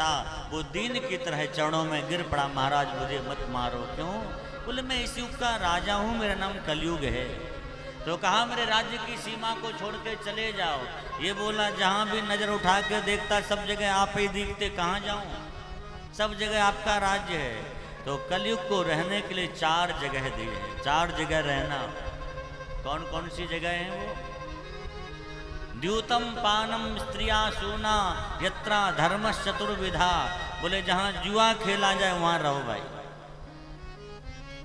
था, वो दीन की तरह चरणों में गिर पड़ा, महाराज मुझे मत मारो। क्यों? बोले मैं इस युग का राजा हूँ, मेरा नाम कलयुग है। तो कहा मेरे राज्य की सीमा को छोड़ के चले जाओ। ये बोला जहाँ भी नजर उठा के देखता सब जगह आप ही दिखते, कहाँ जाऊँ, सब जगह आपका राज्य है। तो कलयुग को रहने के लिए 4 जगह दी है, 4 जगह रहना। कौन कौन सी जगह है वो? द्यूतम पानम स्त्रिया सूना यत्रा धर्म चतुर्विधा। बोले जहाँ जुआ खेला जाए वहाँ रहो भाई।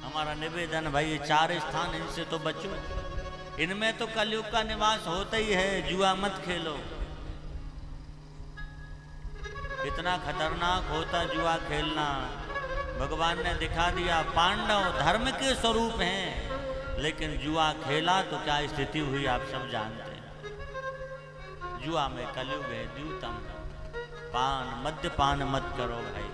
हमारा निवेदन भाई, ये 4 स्थान इनसे तो बचो, इनमें तो कलयुग का निवास होता ही है। जुआ मत खेलो, इतना खतरनाक होता जुआ खेलना। भगवान ने दिखा दिया, पांडव धर्म के स्वरूप हैं, लेकिन जुआ खेला तो क्या स्थिति हुई आप सब जानते हैं। जुआ में कलयुग है। द्यूतम पान, मद्यपान मत करो भाई।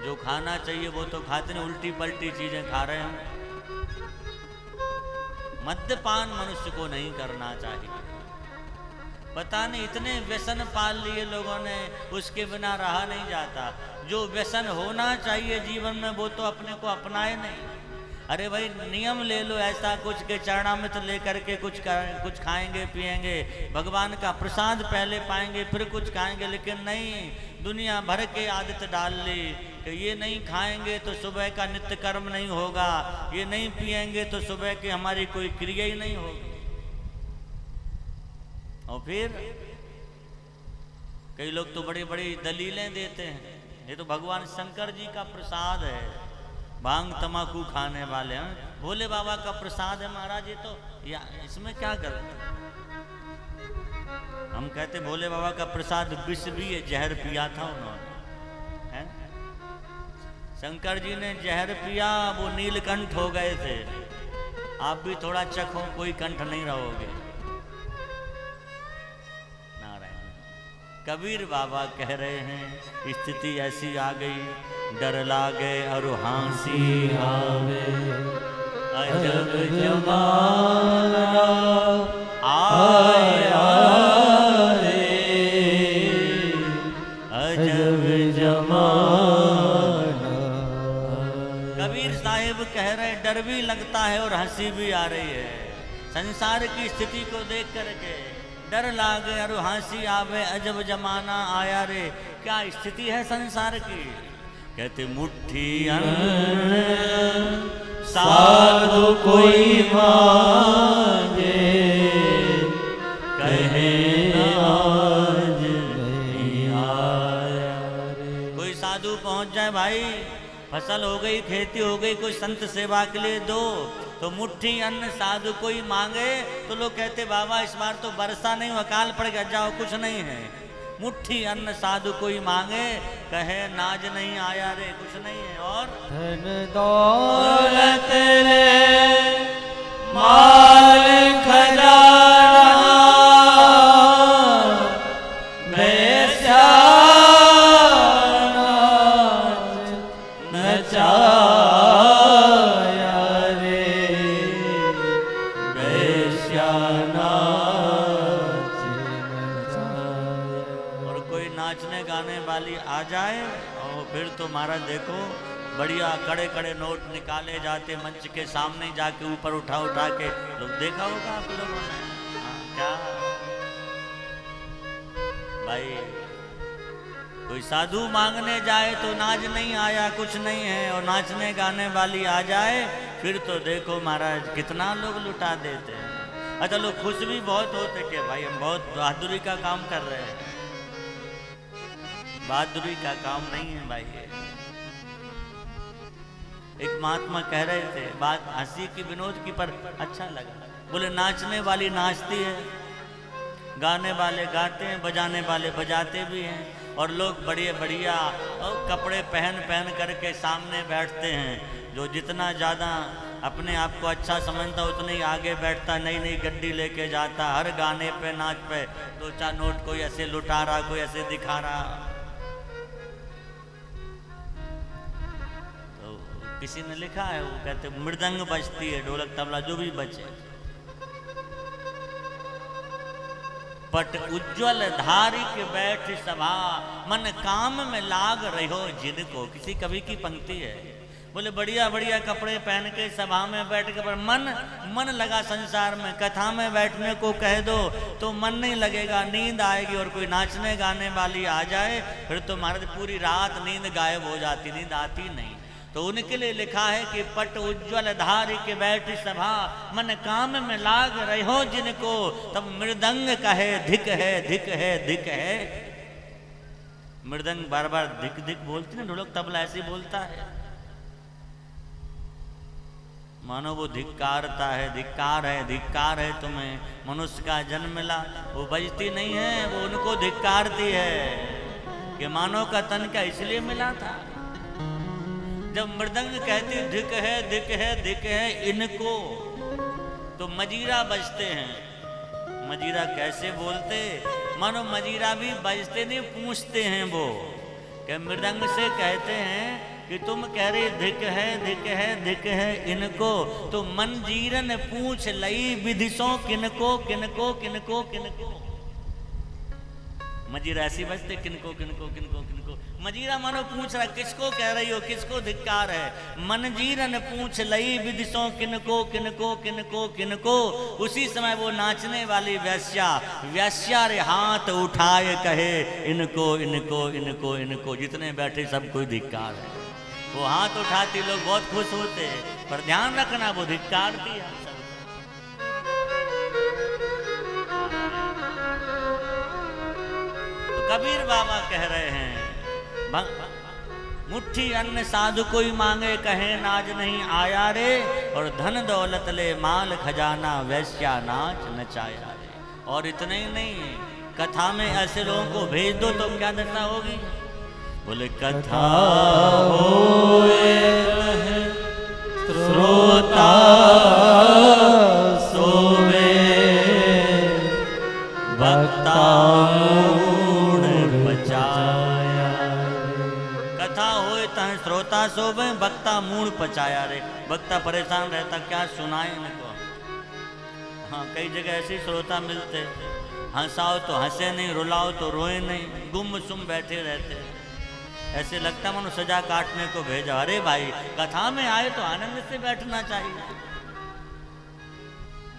जो खाना चाहिए वो तो खाते नहीं, उल्टी पलटी चीजें खा रहे हैं। मद्यपान मनुष्य को नहीं करना चाहिए। पता नहीं इतने व्यसन पाल लिए लोगों ने, उसके बिना रहा नहीं जाता। जो व्यसन होना चाहिए जीवन में वो तो अपने को अपनाए नहीं। अरे भाई नियम ले लो ऐसा कुछ के चरणामृत लेकर के कुछ खाएंगे पिएंगे, भगवान का प्रसाद पहले पाएंगे फिर कुछ खाएंगे। लेकिन नहीं, दुनिया भर के आदत डाल ली कि ये नहीं खाएंगे तो सुबह का नित्य कर्म नहीं होगा, ये नहीं पिएंगे तो सुबह की हमारी कोई क्रिया ही नहीं होगी। और फिर कई लोग तो बड़ी बड़ी दलीलें देते हैं, ये तो भगवान शंकर जी का प्रसाद है, भांग तमाकू खाने वाले हैं, भोले बाबा का प्रसाद है महाराज। ये तो या इसमें क्या करते? हम कहते भोले बाबा का प्रसाद विष भी है, जहर पिया था उन्होंने, है? शंकर जी ने जहर पिया, वो नीलकंठ हो गए थे। आप भी थोड़ा चखो, कोई कंठ नहीं रहोगे। कबीर बाबा कह रहे हैं स्थिति ऐसी आ गई, डर लागे और हाँसी आवे, अजब जमाना आया रे, अजब जमाना। कबीर साहिब कह रहे डर भी लगता है और हंसी भी आ रही है। संसार की स्थिति को देख करके डर लागे और हंसी आवे, अजब जमाना आया रे। क्या स्थिति है संसार की? कहते मुट्ठी अन्न साधु कोई मांगे, कहे आज नहीं आया रे। कोई साधु पहुंच जाए भाई, फसल हो गई, खेती हो गई, कोई संत सेवा के लिए दो, तो मुट्ठी अन्न साधु कोई मांगे तो लोग कहते बाबा इस बार तो वर्षा नहीं, अकाल पड़ गया, जाओ कुछ नहीं है। मुट्ठी अन्न साधु कोई मांगे, कहे नाज नहीं आया रे, कुछ नहीं है। और धन दौलत ले माल खजाना, बेस्याना नचाया रे, बेस्याना। और कोई नाचने गाने वाली आ जाए और फिर तो महाराज देखो बढ़िया कड़े कड़े नोट निकाले जाते, मंच के सामने जाके ऊपर उठा उठा के, लोग देखा होगा आप लोगों ने। क्या भाई, कोई साधु मांगने जाए तो नाच नहीं आया, कुछ नहीं है, और नाचने गाने वाली आ जाए फिर तो देखो महाराज कितना लोग लुटा देते हैं। अच्छा लोग खुश भी बहुत होते कि भाई हम बहुत बहादुरी का काम कर रहे हैं। बहादुरी का काम नहीं है भाई। एक महात्मा कह रहे थे, बात हंसी की विनोद की पर अच्छा लगा। बोले नाचने वाली नाचती है, गाने वाले गाते हैं, बजाने वाले बजाते भी हैं, और लोग बढ़िया बढ़िया कपड़े पहन पहन करके सामने बैठते हैं। जो जितना ज़्यादा अपने आप को अच्छा समझता उतने ही आगे बैठता, नई नई गड्डी लेके जाता, हर गाने पे नाच पे 2-4 नोट कोई ऐसे लुटा रहा, कोई ऐसे दिखा रहा। तो किसी ने लिखा है, वो कहते मृदंग बजती है, ढोलक तबला जो भी बजे, पट उज्ज्वल धारी के बैठ सभा, मन काम में लाग रहो जिनको। किसी कवि की पंक्ति है, बोले बढ़िया बढ़िया कपड़े पहन के सभा में बैठ के, पर मन लगा संसार में। कथा में बैठने को कह दो तो मन नहीं लगेगा, नींद आएगी। और कोई नाचने गाने वाली आ जाए फिर तो महाराज पूरी रात नींद गायब हो जाती, नींद आती नहीं। तो उनके लिए लिखा है कि पट उज्ज्वल धारी के बैठ सभा, मन काम में लाग रहो जिनको। तब मृदंग कहे धिक है धिक है धिक है। मृदंग बार बार धिक धिक बोलती ना, ढोलक तबला ऐसे बोलता है, मानो वो धिक्कारता है, धिक्कार है तुम्हें मनुष्य का जन्म मिला। वो बजती नहीं है, वो उनको धिक्कारती है कि मानव का तन क्या इसलिए मिला था। जब मृदंग कहती धिक है धिक है धिक है इनको, तो मजीरा बजते हैं। मजीरा कैसे बोलते, मानो मजीरा भी बजते नहीं, पूछते हैं वो। कि मृदंग से कहते हैं कि तुम कह रहे धिक है धिक है धिक है इनको, तो मंजीरन पूछ लई विधिसों किनको किनको किनको किनको। मजीरा ऐसी बजते किनको किनको किनको किनको। मजीरा मानो पूछ रहा किसको कह रही हो, किसको धिक्कार है। मंजीरन पूछ लई विदिशों किनको किनको किनको किनको। उसी समय वो नाचने वाली वेश्या रे हाथ उठाए कहे इनको इनको इनको इनको। जितने बैठे सब कोई धिक्कार है। वो हाथ उठाती, लोग बहुत खुश होते, पर ध्यान रखना वो धिक्कार दिया। कबीर बाबा कह रहे हैं मुट्ठी अन्न साधु कोई मांगे कहे नाज नहीं आया रे, और धन दौलत ले माल खजाना वैश्या नाच नचाया रे। और इतने ही नहीं, कथा में ऐसे लोगों को भेज दो तो क्या दशा होगी। बोले कथा होए श्रोता सोवे भक्ता श्रोता सोवे भक्ता मूड पचाया रे। भक्ता परेशान रहता, क्या सुनाए इनको। हाँ, कई जगह ऐसे श्रोता मिलते, हंसाओ तो हंसे नहीं, रुलाओ तो रोए नहीं, गुम सुम बैठे रहते। ऐसे लगता मानो सजा काटने को भेजा। अरे भाई, कथा में आए तो आनंद से बैठना चाहिए,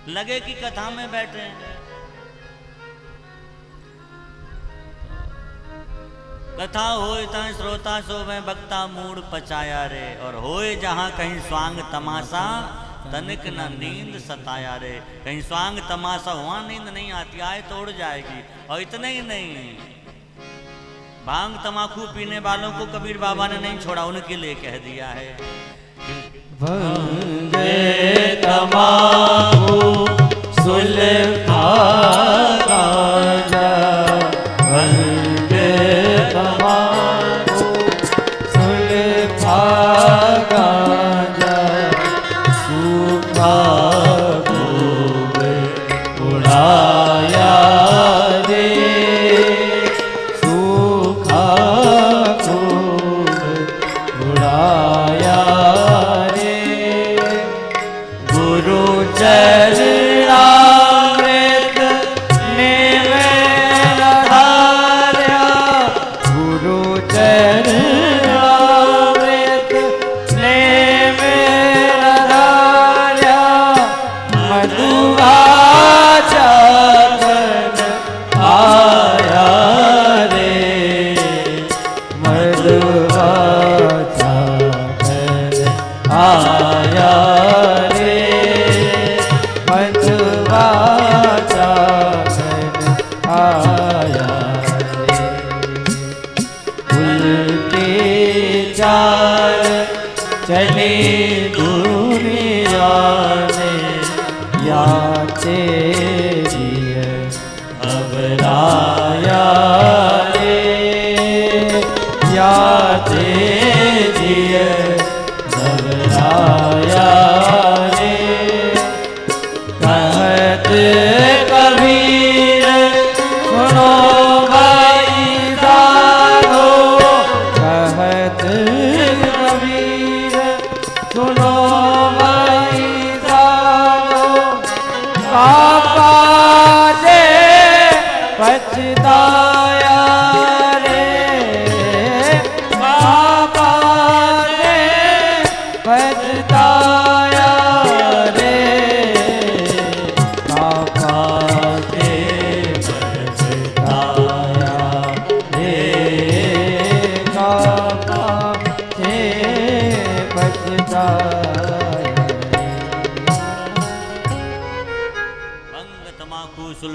लगे कि कथा में बैठे हैं। कथा होए तहाँ श्रोता सोवे भक्ता मूड पचाया रे, और होए जहाँ कहीं स्वांग तमाशा तनिक न नींद सताया रे। कहीं स्वांग तमाशा हुआ नींद नहीं आती, आए तो उड़ जाएगी। और इतने ही नहीं, भांग तमाकू पीने वालों को कबीर बाबा ने नहीं छोड़ा, उनके लिए कह दिया है भंगे तमाकू सुल्फा गांजा, भंगे तमाकू सुल्फा गांजा, सूखा खूब उड़ाया रे, सूखा खूब उड़ाया रे। गुरु चरणामृत निवेद धार्या, गुरु चरणामृत निवेद धार्या, मधुवाचा बन आया रे, मधुवाचा बन आया रे, मधुवाचा बन आया रे। उल्टे चाल चले दुनिया में, या तेरी घबराया रे, या तेरी घबराया रे। कहत कबीर सुनो भाई साधो, कहत कबीर सुनो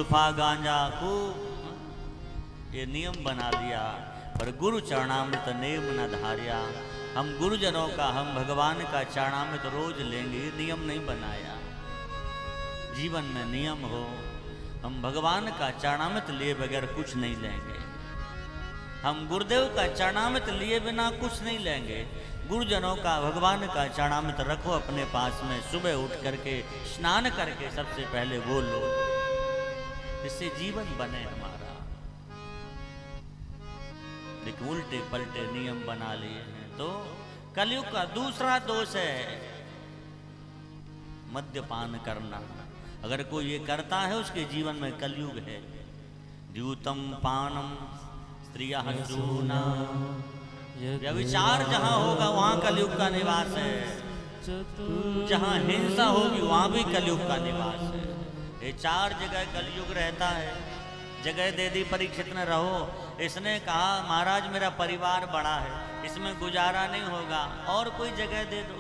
सुल्फा गांजा खूब ये नियम बना लिया, पर गुरु चरणामृत नेम न धार्या। हम गुरुजनों का, हम भगवान का चरणामृत रोज लेंगे, ये नियम नहीं बनाया। जीवन में नियम हो, हम भगवान का चरणामृत लिए बगैर कुछ नहीं लेंगे। हम गुरुदेव का चरणामृत लिए बिना कुछ नहीं लेंगे। गुरुजनों का, भगवान का चरणामृत रखो अपने पास में, सुबह उठ करके स्नान करके सबसे पहले वो लो, इससे जीवन बने हमारा। लेकिन उल्टे पलटे नियम बना लिए हैं। तो कलयुग का दूसरा दोष है मद्यपान करना। अगर कोई ये करता है उसके जीवन में कलयुग है। द्यूतम पानम स्त्रिया जूना, व्यभिचार जहाँ होगा वहाँ कलयुग का निवास है। जहाँ हिंसा होगी वहाँ भी कलयुग का निवास है। ये 4 जगह कलयुग रहता है। जगह दे दी परीक्षित ने, रहो। इसने कहा महाराज मेरा परिवार बड़ा है, इसमें गुजारा नहीं होगा, और कोई जगह दे दो।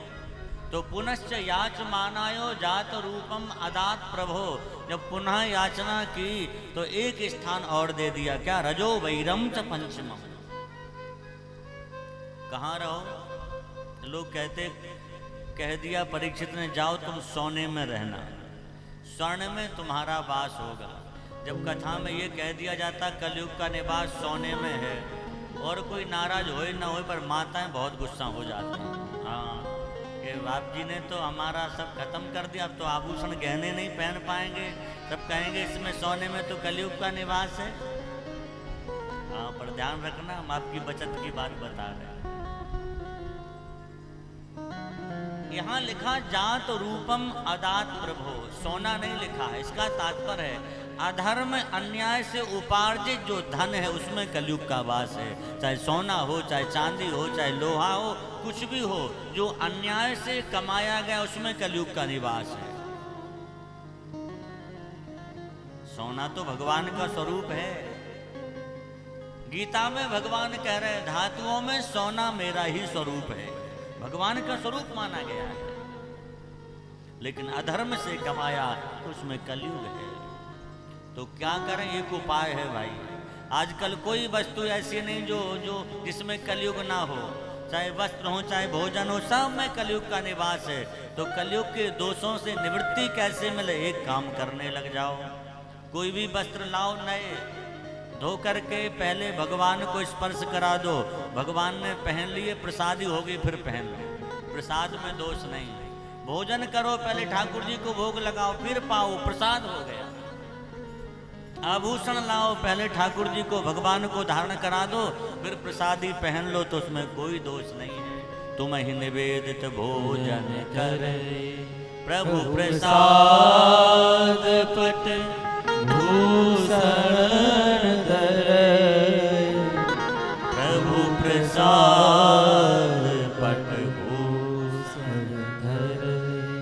तो पुनश्च याच मानायो जात रूपम अदात प्रभो, जब पुनः याचना की तो एक स्थान और दे दिया। क्या? रजो वैरम च पंचमम। कहाँ रहो? लोग कह दिया परीक्षित ने, जाओ तुम सोने में रहना, स्वर्ण में तुम्हारा वास होगा। जब कथा में ये कह दिया जाता कलयुग का निवास सोने में है, और कोई नाराज होए ना होए, पर माताएं बहुत गुस्सा हो जाती हैं। हाँ, ये बाप जी ने तो हमारा सब खत्म कर दिया, अब तो आभूषण गहने नहीं पहन पाएंगे, सब कहेंगे इसमें सोने में तो कलयुग का निवास है। हाँ, पर ध्यान रखना, हम आपकी बचत की बात बता रहे हैं। यहाँ लिखा जात रूपम अदात प्रभो, सोना नहीं लिखा है। इसका तात्पर्य है अधर्म अन्याय से उपार्जित जो धन है उसमें कलयुग का वास है। चाहे सोना हो, चाहे चांदी हो, चाहे लोहा हो, कुछ भी हो, जो अन्याय से कमाया गया उसमें कलयुग का निवास है। सोना तो भगवान का स्वरूप है। गीता में भगवान कह रहे हैं धातुओं में सोना मेरा ही स्वरूप है, भगवान का स्वरूप माना गया है। लेकिन अधर्म से कमाया उसमें कलयुग है। तो क्या करें? एक उपाय है भाई। आजकल कोई वस्तु ऐसी नहीं जो जिसमें कलयुग ना हो। चाहे वस्त्र हो, चाहे भोजन हो, सब में कलयुग का निवास है। तो कलयुग के दोषों से निवृत्ति कैसे मिले? एक काम करने लग जाओ। कोई भी वस्त्र लाओ नए, धो करके पहले भगवान को स्पर्श करा दो। भगवान ने पहन लिए, प्रसादी होगी फिर पहन लो, प्रसाद में दोष नहीं। भोजन करो, पहले ठाकुर जी को भोग लगाओ, फिर पाओ, प्रसाद हो गया। आभूषण लाओ, पहले ठाकुर जी को, भगवान को धारण करा दो, फिर प्रसादी पहन लो, तो उसमें कोई दोष नहीं है। तुम ही निवेदित भोजन करे प्रभु प्रसाद पट भूषण धरे, प्रभु प्रसाद पट भूषण धरे।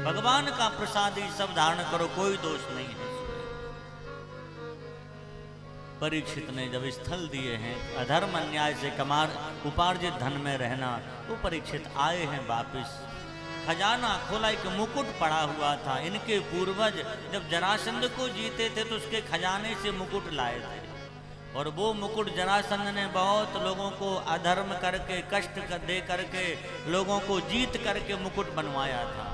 भगवान का प्रसादी सब धारण करो, कोई दोष नहीं है। परीक्षित ने जब स्थल दिए हैं अधर्म अन्याय से उपार्जित धन में रहना, वो परीक्षित आए हैं वापिस। खजाना खोला, एक मुकुट पड़ा हुआ था। इनके पूर्वज जब जरासंध को जीते थे तो उसके खजाने से मुकुट लाए थे, और वो मुकुट जरासंध ने बहुत लोगों को अधर्म करके, कष्ट दे करके, लोगों को जीत करके मुकुट बनवाया था।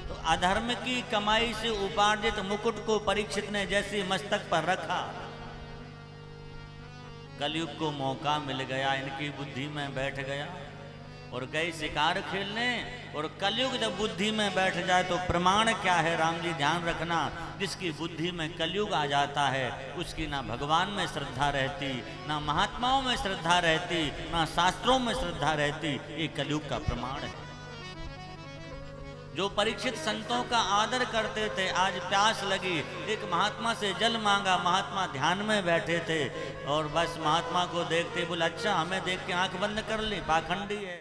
तो अधर्म की कमाई से उपार्जित मुकुट को परीक्षित ने जैसे मस्तक पर रखा, कलयुग को मौका मिल गया, इनकी बुद्धि में बैठ गया और गए शिकार खेलने। और कलयुग जब बुद्धि में बैठ जाए तो प्रमाण क्या है? राम जी ध्यान रखना, जिसकी बुद्धि में कलयुग आ जाता है उसकी ना भगवान में श्रद्धा रहती, ना महात्माओं में श्रद्धा रहती, ना शास्त्रों में श्रद्धा रहती। ये कलयुग का प्रमाण है। जो परीक्षित संतों का आदर करते थे, आज प्यास लगी, एक महात्मा से जल मांगा, महात्मा ध्यान में बैठे थे और बस महात्मा को देखते बोले अच्छा हमें देख के आंख बंद कर ली, पाखंडी है।